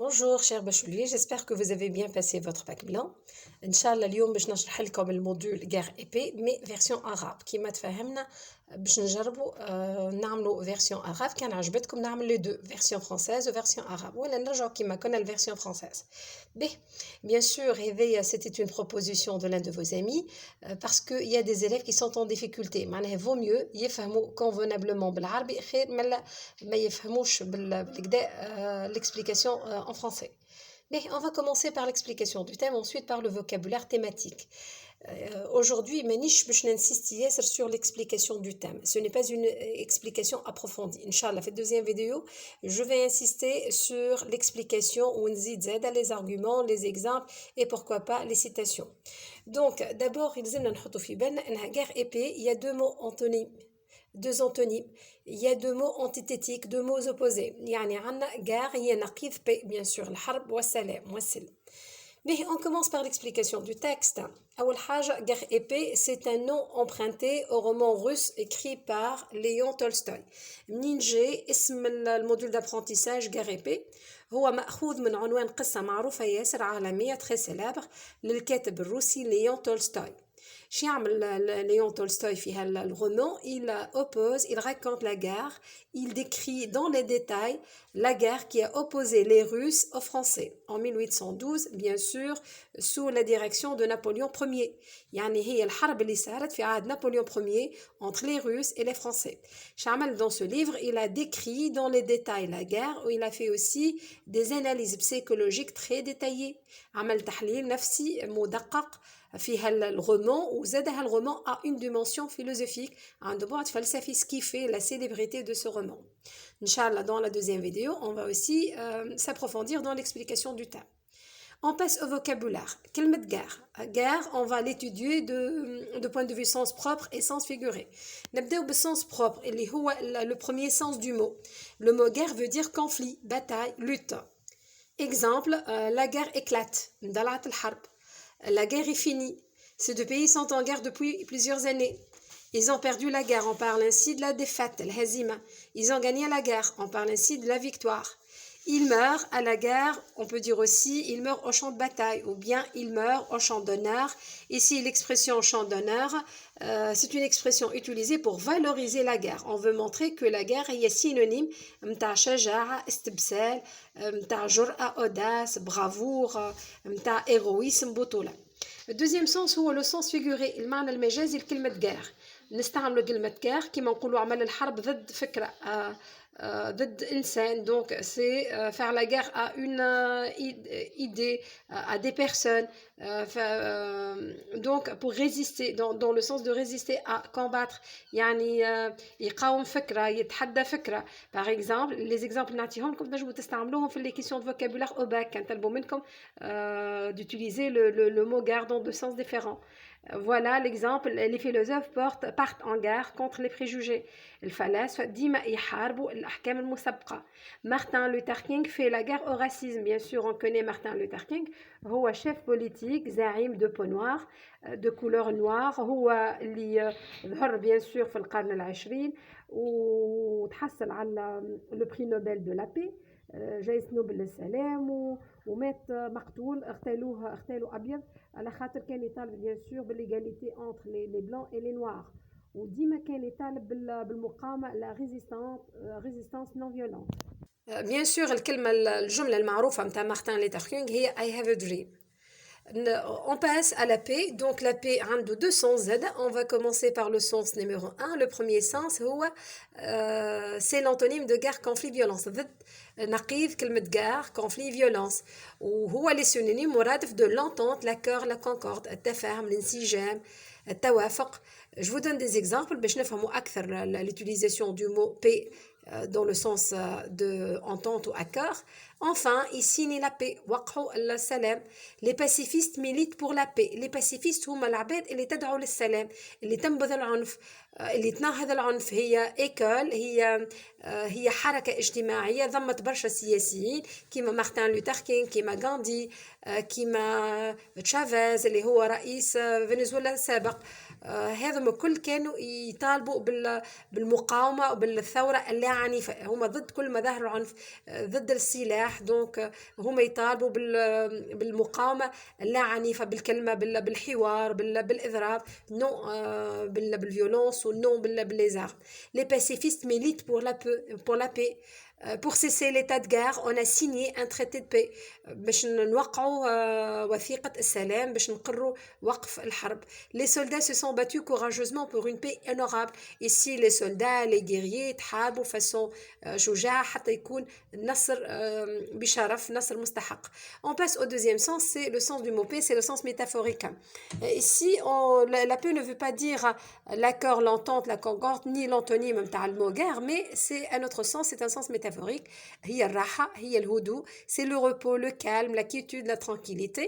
Bonjour chers bacheliers, j'espère que vous avez bien passé votre bac blanc. Inch'Allah اليوم باش نشرح لكم الموديول guerre épée mais version arabe كيما تفهمنا باش نجربوا نعملوا version arabe كان عجبتكم نعمل les deux version française ou version arabe ولا نرجعوا كيما كنا version française. Bien sûr, c'était une proposition de l'un de vos amis parce qu'il y a des élèves qui sont en difficulté. معناها vaut mieux يفهموا convenablement بالعربي خير ما يفهموش l'explication en français. Mais on va commencer par l'explication du thème, ensuite par le vocabulaire thématique. Aujourd'hui, je vais insister sur l'explication du thème. Ce n'est pas une explication approfondie. Inch'Allah, la deuxième vidéo, je vais insister sur l'explication où on dit les arguments, les exemples et pourquoi pas les citations. Donc, d'abord, il y a guerre épée, il y a deux mots antonymes. Deux antonymes, il y a deux mots antithétiques, deux mots opposés. يعني عندنا guerre هي نقيض paix, bien sûr, الحرب والسلام والسلم. Mais on commence par l'explication du texte. أول حاجة, guerre épée, c'est un nom emprunté au roman russe écrit par Léon Tolstoï. منين جاي اسم الموديول d'apprentissage guerre épée هو مأخوذ من عنوان قصة معروفة ياسر عالمية très célèbre للكاتب الروسي ليون تولستوي. Léon Tolstoï في le roman, il oppose, il raconte la guerre, il décrit dans les détails la guerre qui a opposé les Russes aux Français en 1812, bien sûr, sous la direction de Napoléon Ier. يعني هي الحرب اللي صارت في عهد نابليون Ier entre les Russes et les Français. Chamal, dans ce livre, il a décrit dans les détails la guerre, où il a fait aussi des analyses psychologiques très détaillées. عمل تحليل نفسي مدقق في الرومان وزادها الرومان a une dimension philosophique عنده بعد فلسفي ce qui fait la célébrité de ce roman. Inch'Allah, dans la deuxième vidéo, on va aussi s'approfondir dans l'explication du thème. On passe au vocabulaire. كلمة guerre. Guerre, on va l'étudier de point de vue sens propre et sens figuré. نبدأ بالsens propre اللي هو le premier sens du mot. Le mot guerre veut dire conflit, bataille, lutte. Exemple, la guerre éclate. انطلعت الحرب. La guerre est finie. Ces deux pays sont en guerre depuis plusieurs années. Ils ont perdu la guerre. On parle ainsi de la défaite, الهزيمة. Ils ont gagné la guerre. On parle ainsi de la victoire. Il meurt à la guerre. On peut dire aussi il meurt au champ de bataille ou bien il meurt au champ d'honneur. Ici, l'expression champ d'honneur, c'est une expression utilisée pour valoriser la guerre. On veut montrer que la guerre est synonyme متاع شجاعة, استبسال, متاع جرأة, audace, bravoure, متاع héroïsme, بطولة. Le deuxième sens هو le sens figuré, المعنى المجازي لكلمة guerre. نستعملوا كلمة guerre كما نقولوا عمل الحرب ضد فكرة ضد إنسان. Donc c'est faire la guerre à une idée, à des personnes. Donc pour résister, dans le sens de résister, à combattre. يعني يقاوم فكرة, يتحدى فكرة. Par exemple, les exemples نعطيهم لكم تنجموا تستعملوهم في les questions de vocabulaire au bac. كان طلبوا منكم d'utiliser le mot guerre dans deux sens différents. Voilà l'exemple, les philosophes partent en guerre contre les préjugés. الفلاسفة ديما يحاربوا الأحكام المسبقة. Martin Luther King fait la guerre au racisme. Bien sûr, on connaît Martin Luther King. هو chef politique, زعيم de peau noire, de couleur noire. هو اللي ظهر bien sûr في القرن العشرين وتحصل على le prix Nobel de la paix. جائزة نوبل للسلام ومات مقتول. اغتالوا أبيض على خاطر كان يطالب bien sûr بالégalité entre les blancs et les noirs. وديما كان يطالب بالمقاومة la résistance non violente. Bien sûr الجملة المعروفة متاع مارتن لوثر كينغ هي I have a dream. On passe à la paix. Donc la paix a deux sens. On va commencer par le sens numéro 1. Le premier sens c'est l'antonyme de guerre, conflit, violence. نقيض كلمة guerre, conflit, violence. وهو les synonymes مرادف de l'entente, l'accord, la concorde, التفاهم, الانسجام, التوافق. Je vous donne des exemples باش نفهموا أكثر l'utilisation du mot paix dans le sens de entente ou accord. Enfin, ils signent la paix. Les pacifistes militent pour la paix. Les pacifistes هم العباد اللي تدعو للسلام, اللي تنبذ العنف, اللي تناهض العنف. هي إيكول, هي حركة اجتماعية ضمت برشا سياسيين كيما مارتن لوثر كينغ, كيما غاندي, كيما تشافيز اللي هو رئيس فنزويلا السابق. هذم الكل كانوا يطالبوا بالمقاومة وبالثورة اللا عنيفة. هم ضد كل مظاهر العنف, ضد السلاح, السلاح دونك هما يطالبوا بالمقاومة لا عنيفة بالكلمة بالحوار بالإضراب نو بالفيولونس ونو بالليزار les pacifistes militent pour la paix. Pour cesser l'état de guerre, on a signé un traité de paix باش نوقعوا وثيقة السلام باش نقروا وقف الحرب. Les soldats se sont battus courageusement pour une paix honorable. Ici les soldats, les guerriers تحاربوا façon شجاعة حتى يكون نصر بشرف نصر مستحق. On passe au deuxième sens, c'est le sens du mot paix, c'est le sens métaphorique. Ici, la paix ne veut pas dire l'accord, l'entente, la concorde, ni l'antonyme متاع le mot guerre, mais c'est un autre sens, c'est un sens métaphorique. هي الراحة, هي الهدوء, c'est le repos, le calme, la quiétude, la tranquillité.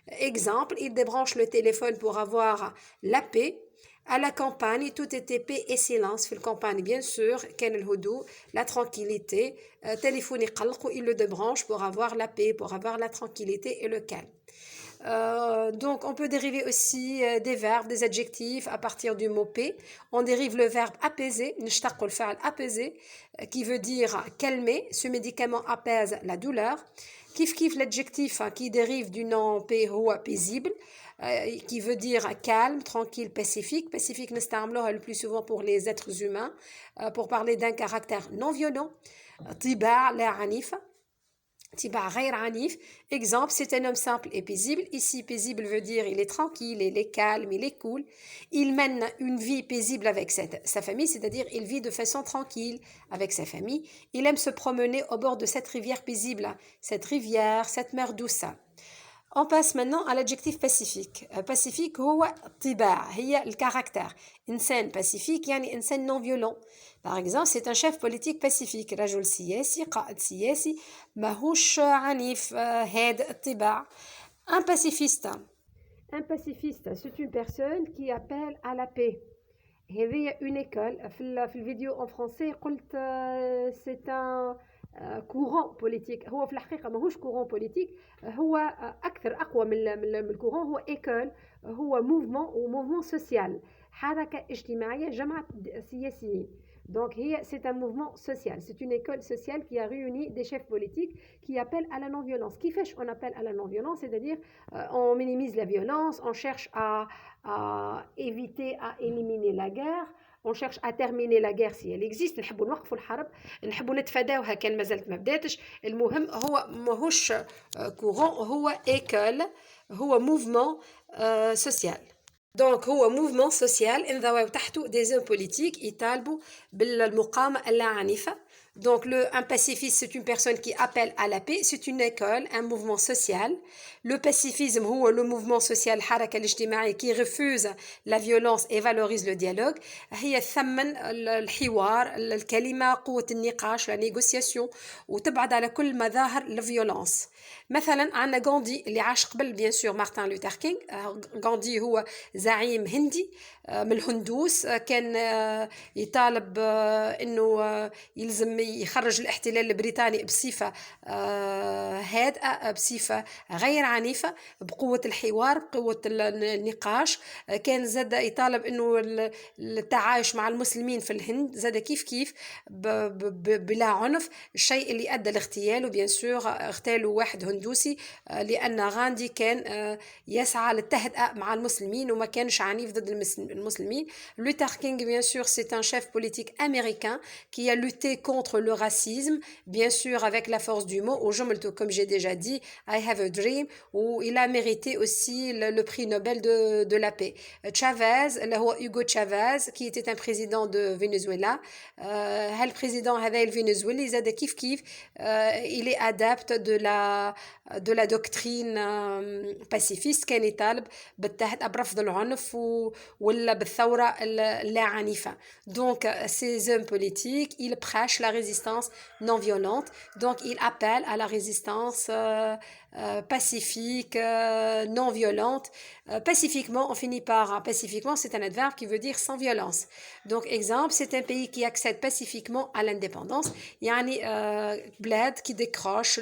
Exemple, il débranche le téléphone pour avoir la paix. À la campagne, tout était paix et silence. في الcampagne, bien sûr, كان الهدوء, la tranquillité. téléphone يقلق, il le débranche pour avoir la paix, pour avoir la tranquillité et le calme. Donc on peut dériver aussi des verbes, des adjectifs à partir du mot paix. On dérive le verbe apaiser, نشتق الفعل apaiser, qui veut dire calmer. Ce médicament apaise la douleur. Kif l'adjectif qui dérive du nom paix هو paisible, qui veut dire calme, tranquille, pacifique. Pacifique نستعملوها le plus souvent pour les êtres humains, pour parler d'un caractère non violent. طباع لا عنيفة. Tiba غير عنيف. Exemple, c'est un homme simple et paisible. Ici, paisible veut dire il est tranquille, il est calme, il est cool. Il mène une vie paisible avec sa famille, c'est-à-dire il vit de façon tranquille avec sa famille. Il aime se promener au bord de cette rivière paisible, cette rivière, cette mer douce. On passe maintenant à l'adjectif pacifique. Pacifique هو الطباع, هي الكاركتر. إنسان pacifique يعني إنسان non violent. Par exemple, c'est un chef politique pacifique, رجل سياسي, قائد سياسي, ماهوش عنيف, هادئ الطباع. Un pacifiste. Un pacifiste, c'est une personne qui appelle à la paix. هذه une école. في الفيديو en français قلت c'est un courant politique. هو في الحقيقة ماهوش courant politique, هو أكثر أقوى من الكورون. هو école, هو mouvement و mouvement social, حركة اجتماعية جمع سياسيين. Donc, c'est un mouvement social, c'est une école sociale qui a réuni des chefs politiques qui appellent à la non-violence. Qui fait on appelle à la non-violence, c'est-à-dire on minimise la violence, on cherche à éviter, à éliminer la guerre, on cherche à terminer la guerre si elle existe. نحبوا نوقفوا الحرب, نحبوا نتفاداوها كان ما زالت ما بداتش. المهم هو ماهوش courant, هو école, هو mouvement social. Donc هو mouvement social انضووا تحته des hommes politiques يطالبوا بالمقاومة اللا عنيفة. Donc un pacifiste, c'est une personne qui appelle à la paix, c'est une école, un mouvement social. Le pacifisme هو le mouvement social الحركة الاجتماعية qui refuse la violence et valorise le dialogue. هي ثمن الحوار, الكلمة, قوة النقاش, la négociation, وتبعد على كل مظاهر الفيولانس. مثلا عندنا غاندي اللي عاش قبل بيان سور مارتن لوثر كينغ. غاندي هو زعيم هندي من الهندوس, كان يطالب انه يلزم يخرج الاحتلال البريطاني بصفة هادئة, بصفة غير عنيفة, بقوة الحوار, بقوة النقاش. كان زاد يطالب انه التعايش مع المسلمين في الهند زاد كيف بلا عنف, الشيء اللي ادى لاغتياله. بيان سور اغتالوا واحد هندوسي لان غاندي كان يسعى للتهدئة مع المسلمين وما كانش عنيف ضد المسلمين. Luther King, bien sûr, c'est un chef politique américain qui a lutté contre le racisme, bien sûr avec la force du mot. Comme j'ai déjà dit, I have a dream, où il a mérité aussi le prix Nobel de la paix. Chavez, Hugo Chavez, qui était un président de Venezuela. Le président هذا الفنزويلي زاد كيف il est adepte de la doctrine pacifiste, كان يطالب بالتهدئة برفض العنف ولا بالثورة اللا عنيفة. Donc ces hommes politiques, ils prêchent la résistance non violente. Donc ils appellent à la résistance pacifique, non violente. Pacifiquement, on finit par pacifiquement, c'est un adverbe qui veut dire sans violence. Donc exemple, c'est un pays qui accède pacifiquement à l'indépendance. يعني بلاد qui décroche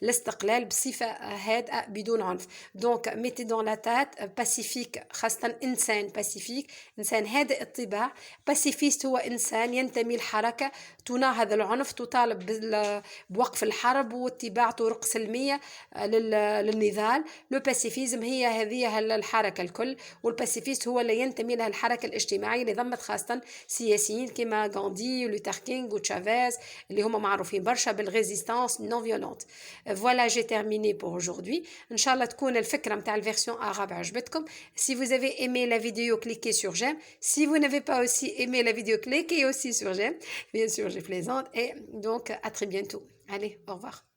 الاستقلال صفة هادئة بدون عنف. دونك mettez dans la tête pacifique خاصة إنسان pacifique إنسان هادئ الطباع. pacifiste هو إنسان ينتمي لحركة تناهض العنف، تطالب بوقف الحرب واتباع طرق سلمية للنضال. لو باسيفيزم هي هذه الحركة الكل، والباسيفيست هو اللي ينتمي لها الحركة الاجتماعية اللي ضمت خاصة سياسيين كما غاندي ولوثر كينغ وتشافيز اللي هما معروفين برشا بالريزيستانس نون فيولونت. فوالا جي تيرميني بور aujourd'hui. ان شاء الله تكون الفكرة متاع الفيرسيون arabe عجبتكم. Si vous avez aimé la vidéo, cliquez sur j'aime. Si vous n'avez pas aussi aimé la vidéo, cliquez aussi sur j'aime. Bien sûr, je plaisante. Et donc, à très bientôt. Allez, au revoir.